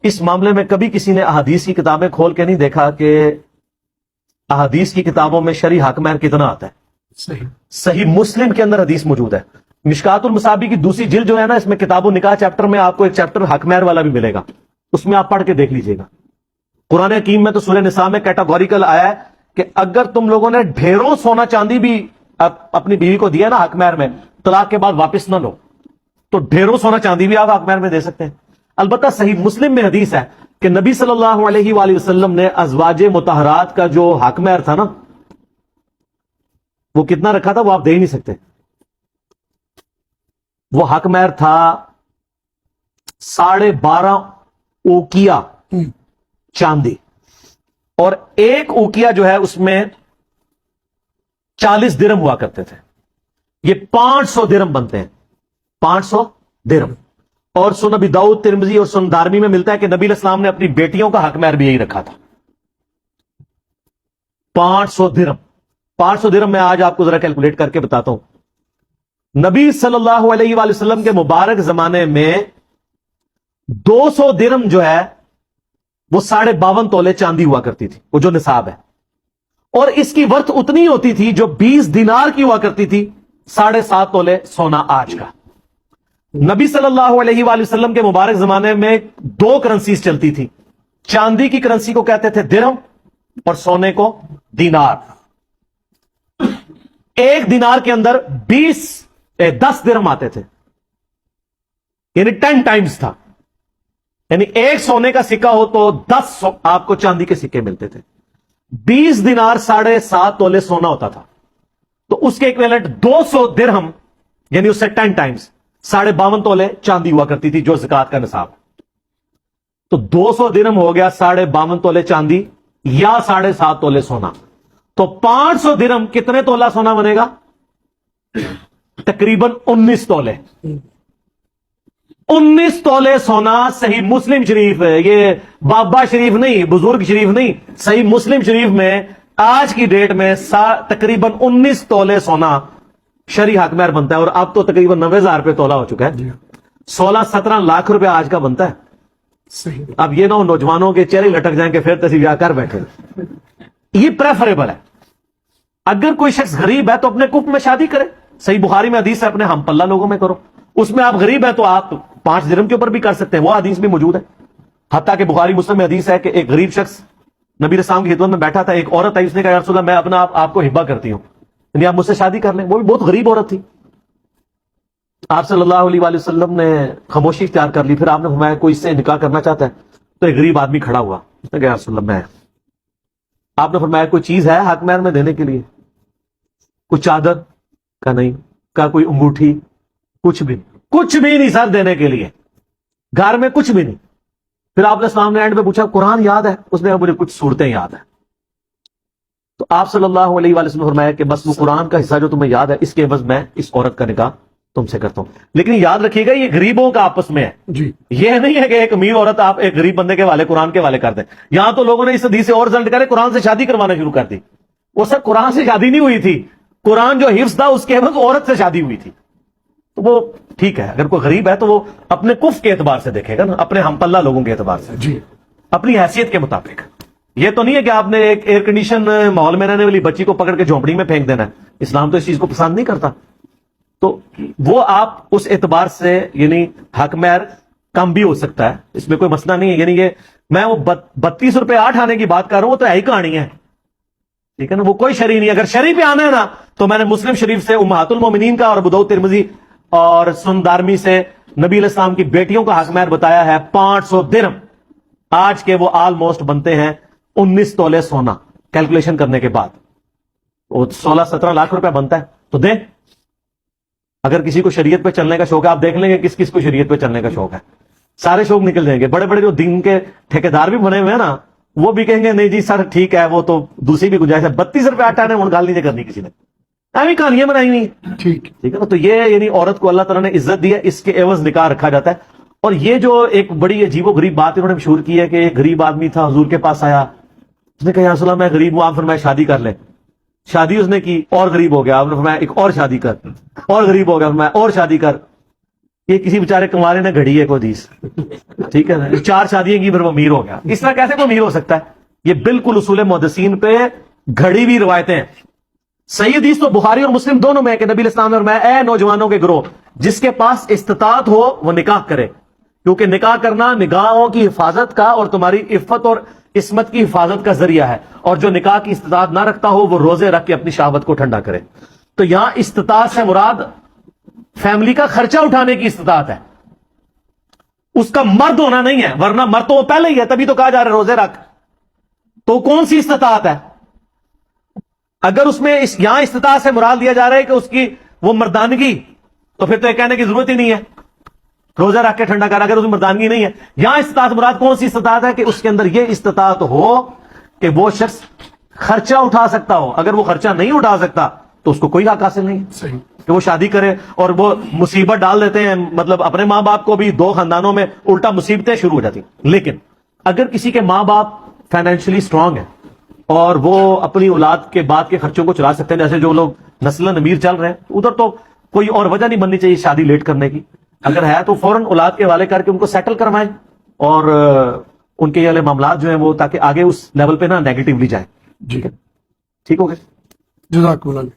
اس معاملے میں کبھی کسی نے احادیث کی کتابیں کھول کے نہیں دیکھا کہ احادیث کی کتابوں میں شرعی حق مہر کتنا آتا ہے؟ صحیح مسلم کے اندر حدیث موجود ہے، مشکات المصابیح کی دوسری جلد جو ہے نا، اس میں کتاب و نکاح چیپٹر میں آپ کو ایک چیپٹر حق مہر والا بھی ملے گا، اس میں آپ پڑھ کے دیکھ لیجئے گا۔ قرآن حکیم میں تو سورہ نساء میں کیٹاگوریکل آیا ہے کہ اگر تم لوگوں نے ڈھیروں سونا چاندی بھی اپنی بیوی کو دیا نا حق مہر میں، طلاق کے بعد واپس نہ لو، تو ڈھیروں سونا چاندی بھی آپ حق مہر میں دے سکتے ہیں۔ البتہ صحیح مسلم میں حدیث ہے کہ نبی صلی اللہ علیہ وآلہ وسلم نے ازواج مطہرات کا جو حق مہر تھا نا، وہ کتنا رکھا تھا وہ آپ دے ہی نہیں سکتے۔ وہ حق مہر تھا 12.5 اوکیا چاندی، اور ایک اوکیا جو ہے اس میں 40 درہم ہوا کرتے تھے، یہ 500 درہم بنتے ہیں، 500 درہم۔ اور سنن ابی داؤد، ترمذی اور سنن دارمی میں ملتا ہے کہ نبی علیہ السلام نے اپنی بیٹیوں کا حق مہر بھی یہی رکھا تھا، 500 درہم۔ 500 درہم میں آج آپ کو ذرا کیلکولیٹ کر کے بتاتا ہوں۔ نبی صلی اللہ علیہ وآلہ وسلم کے مبارک زمانے میں 200 درہم جو ہے وہ 52.5 تولے چاندی ہوا کرتی تھی، وہ جو نصاب ہے، اور اس کی ورتھ اتنی ہوتی تھی جو 20 دینار کی ہوا کرتی تھی، 7.5 تولے سونا آج کا۔ نبی صلی اللہ علیہ وآلہ وسلم کے مبارک زمانے میں 2 کرنسیز چلتی تھی، چاندی کی کرنسی کو کہتے تھے درہم اور سونے کو دینار۔ 1 دینار کے اندر 10 درہم آتے تھے، یعنی 10 ٹائمز تھا، یعنی 1 سونے کا سکہ ہو تو 10 آپ کو چاندی کے سکے ملتے تھے۔ 20 دینار 7.5 تولے سونا ہوتا تھا، تو اس کے ایکویلنٹ 200 درہم، یعنی اس سے 10 ٹائمز 52.5 تولے چاندی ہوا کرتی تھی جو زکات کا نصاب۔ تو 200 درہم ہو گیا 52.5 تولے چاندی یا 7.5 تولے سونا، تو 500 درہم کتنے تولہ سونا بنے گا؟ تقریباً 19 تولے۔ 19 تولے سونا صحیح مسلم شریف ہے، یہ بابا شریف نہیں، بزرگ شریف نہیں، صحیح مسلم شریف میں آج کی ڈیٹ میں تقریباً 19 تولے سونا شرعی حق مہر بنتا ہے، اور اب تو تقریباً 90,000 روپے تولہ ہو چکا ہے، 16-17 لاکھ روپے آج کا بنتا ہے۔ اب یہ نہ ہو نوجوانوں کے چہرے لٹک جائیں کہ پھر تصویر کر بیٹھے۔ یہ پریفریبل ہے۔ اگر کوئی شخص غریب ہے تو اپنے کف میں شادی کرے، صحیح بخاری میں حدیث ہے اپنے ہم پلہ لوگوں میں کرو، اس میں آپ غریب ہے تو آپ 5 درہم کے اوپر بھی کر سکتے ہیں، وہ حدیث بھی موجود ہے۔ حتیٰ کہ بخاری مسلم میں حدیث ہے کہ ایک غریب شخص نبی علیہ السلام کی خدمت میں بیٹھا تھا، ایک عورت آئی، اس نے کہا یا رسول اللہ میں اپنا آپ کو ہبہ کرتی ہوں، یعنی آپ مجھ سے شادی کر لیں۔ وہ بھی بہت غریب عورت تھی۔ آپ صلی اللہ علیہ وآلہ وسلم نے خاموشی اختیار کر لی، پھر آپ نے فرمایا کوئی اس سے نکاح کرنا چاہتا ہے؟ تو ایک غریب آدمی کھڑا ہوا، اس نے کہا یا رسول اللہ میں۔ آپ نے فرمایا کوئی چیز ہے حق مہر میں دینے کے لیے؟ کوئی چادر کا نہیں، کا کوئی انگوٹھی، کچھ بھی نہیں سر دینے کے لیے، گھر میں کچھ بھی نہیں۔ پھر آپ نے السلام نے اینڈ پہ پوچھا قرآن یاد ہے؟ اس نے کہا مجھے کچھ صورتیں یاد ہیں۔ تو آپ صلی اللہ علیہ وآلہ وسلم نے فرمایا کہ بس وہ قرآن کا حصہ جو تمہیں یاد ہے، اس کے عوض میں اس عورت کا نکاح تم سے کرتا ہوں۔ لیکن یاد رکھیے گا یہ غریبوں کا آپس میں ہے جی، یہ نہیں ہے کہ ایک امیر عورت آپ ایک غریب بندے کے والے قرآن کے والے کر دیں۔ یہاں تو لوگوں نے اس حدیث سے اور رزلٹ کرے قرآن سے شادی کروانا شروع کر دی۔ وہ سر قرآن سے شادی نہیں ہوئی تھی، قرآن جو حفظ تھا اس کے عوض عورت سے شادی ہوئی تھی۔ تو وہ ٹھیک ہے، اگر کوئی غریب ہے تو وہ اپنے کف کے اعتبار سے دیکھے گا نا، اپنے ہم پلہ لوگوں کے اعتبار سے جی، اپنی حیثیت کے مطابق۔ یہ تو نہیں ہے کہ آپ نے ایک ایئر کنڈیشن ماحول میں رہنے والی بچی کو پکڑ کے جھونپڑی میں پھینک دینا ہے، اسلام تو اس چیز کو پسند نہیں کرتا۔ تو وہ آپ اس اعتبار سے یعنی حق مہر کم بھی ہو سکتا ہے، اس میں کوئی مسئلہ نہیں ہے۔ یعنی یہ میں وہ 32 روپے 8 آنے کی بات کر رہا ہوں، وہ تو ہے ہی کہانی ہے، ٹھیک ہے نا، وہ کوئی شرعی نہیں۔ اگر شرعی پہ آنا ہے نا تو میں نے مسلم شریف سے امہات المومنین کا اور ابو داؤد ترمذی اور سنن دارمی سے نبی علیہ السلام کی بیٹیوں کا حق مہر بتایا ہے 500 درہم۔ آج کے وہ آلموسٹ بنتے ہیں 19 تولے سونا، کیلکولیشن کرنے کے بعد وہ 16-17 لاکھ روپے بنتا ہے۔ تو دیں، اگر کسی کو شریعت پہ چلنے کا شوق ہے، آپ دیکھ لیں گے کس کس کو شریعت پہ چلنے کا شوق ہے، سارے شوق نکل جائیں گے۔ بڑے بڑے جو دین کے ٹھیکیدار بھی بنے ہوئے ہیں نا، وہ بھی کہیں گے نہیں جی سر ٹھیک ہے، وہ تو دوسری بھی گنجائش ہے، 32 روپے 8 آنے ان گال نہیں کرنی کسی نے، ایویں کہانیاں بنائی ہوئی ہیں، ٹھیک ہے نا۔ تو یہ یعنی عورت کو اللہ تعالیٰ نے عزت دی ہے، اس کے عوض نکاح رکھا جاتا ہے۔ اور یہ جو ایک بڑی عجیب و غریب بات انہوں نے مشہور کی ہے کہ ایک غریب آدمی تھا حضور کے پاس آیا، اس نے کہا یا رسول اللہ میں غریب ہوں، آپ فرمایا شادی کر لیں۔ شادی اس نے کی اور غریب ہو گیا، آپ نے فرمایا ایک اور شادی کر، اور غریب ہو گیا، فرمایا اور شادی کر۔ یہ کسی بیچارے کمارے نے گھڑی ہے کوئی حدیث, ٹھیک ہے نا, 4 شادیاں کی پھر وہ امیر ہو گیا. اس طرح کیسے کوئی امیر ہو سکتا ہے؟ یہ بالکل اصول محدثین پہ گھڑی ہوئی روایتیں ہیں. صحیح حدیث تو بخاری اور مسلم دونوں میں کہ نبی علیہ السلام نے فرمایا اے نوجوانوں کے گروہ, جس کے پاس استطاعت ہو وہ نکاح کرے, کیونکہ نکاح کرنا نگاہوں کی حفاظت کا اور تمہاری عفت اور عصمت کی حفاظت کا ذریعہ ہے, اور جو نکاح کی استطاعت نہ رکھتا ہو وہ روزے رکھ کے اپنی شہوت کو ٹھنڈا کرے. تو یہاں استطاعت سے مراد فیملی کا خرچہ اٹھانے کی استطاعت ہے, اس کا مرد ہونا نہیں ہے, ورنہ مرد تو وہ پہلے ہی ہے, تبھی تو کہا جا رہا ہے روزے رکھ. تو کون سی استطاعت ہے؟ اگر اس میں یہاں استطاعت سے مراد دیا جا رہا ہے کہ اس کی وہ مردانگی, تو پھر تو یہ کہنے کی ضرورت ہی نہیں ہے روزہ رکھ کے ٹھنڈا کر. اگر اس میں مردانگی نہیں ہے, یہاں استطاعت مراد کون سی استطاعت ہے؟ کہ اس کے اندر یہ استطاعت ہو کہ وہ شخص خرچہ اٹھا سکتا ہو. اگر وہ خرچہ نہیں اٹھا سکتا تو اس کو کوئی حق حاصل نہیں صحیح کہ وہ شادی کرے. اور وہ مصیبت ڈال دیتے ہیں, مطلب اپنے ماں باپ کو بھی, 2 خاندانوں میں الٹا مصیبتیں شروع ہو جاتی. لیکن اگر کسی کے ماں باپ فائنینشلی اسٹرانگ ہیں اور وہ اپنی اولاد کے بعد کے خرچوں کو چلا سکتے ہیں, جیسے جو لوگ نسلاً امیر چل رہے ہیں, ادھر تو کوئی اور وجہ نہیں بننی چاہیے شادی لیٹ کرنے کی. اگر ہے تو فوراً اولاد کے حوالے کر کے ان کو سیٹل کروائیں, اور ان کے یہ والے معاملات جو ہیں وہ تاکہ آگے اس لیول پہ نہ نیگیٹولی جائیں. جی ٹھیک ہو گئے. جزاک اللہ.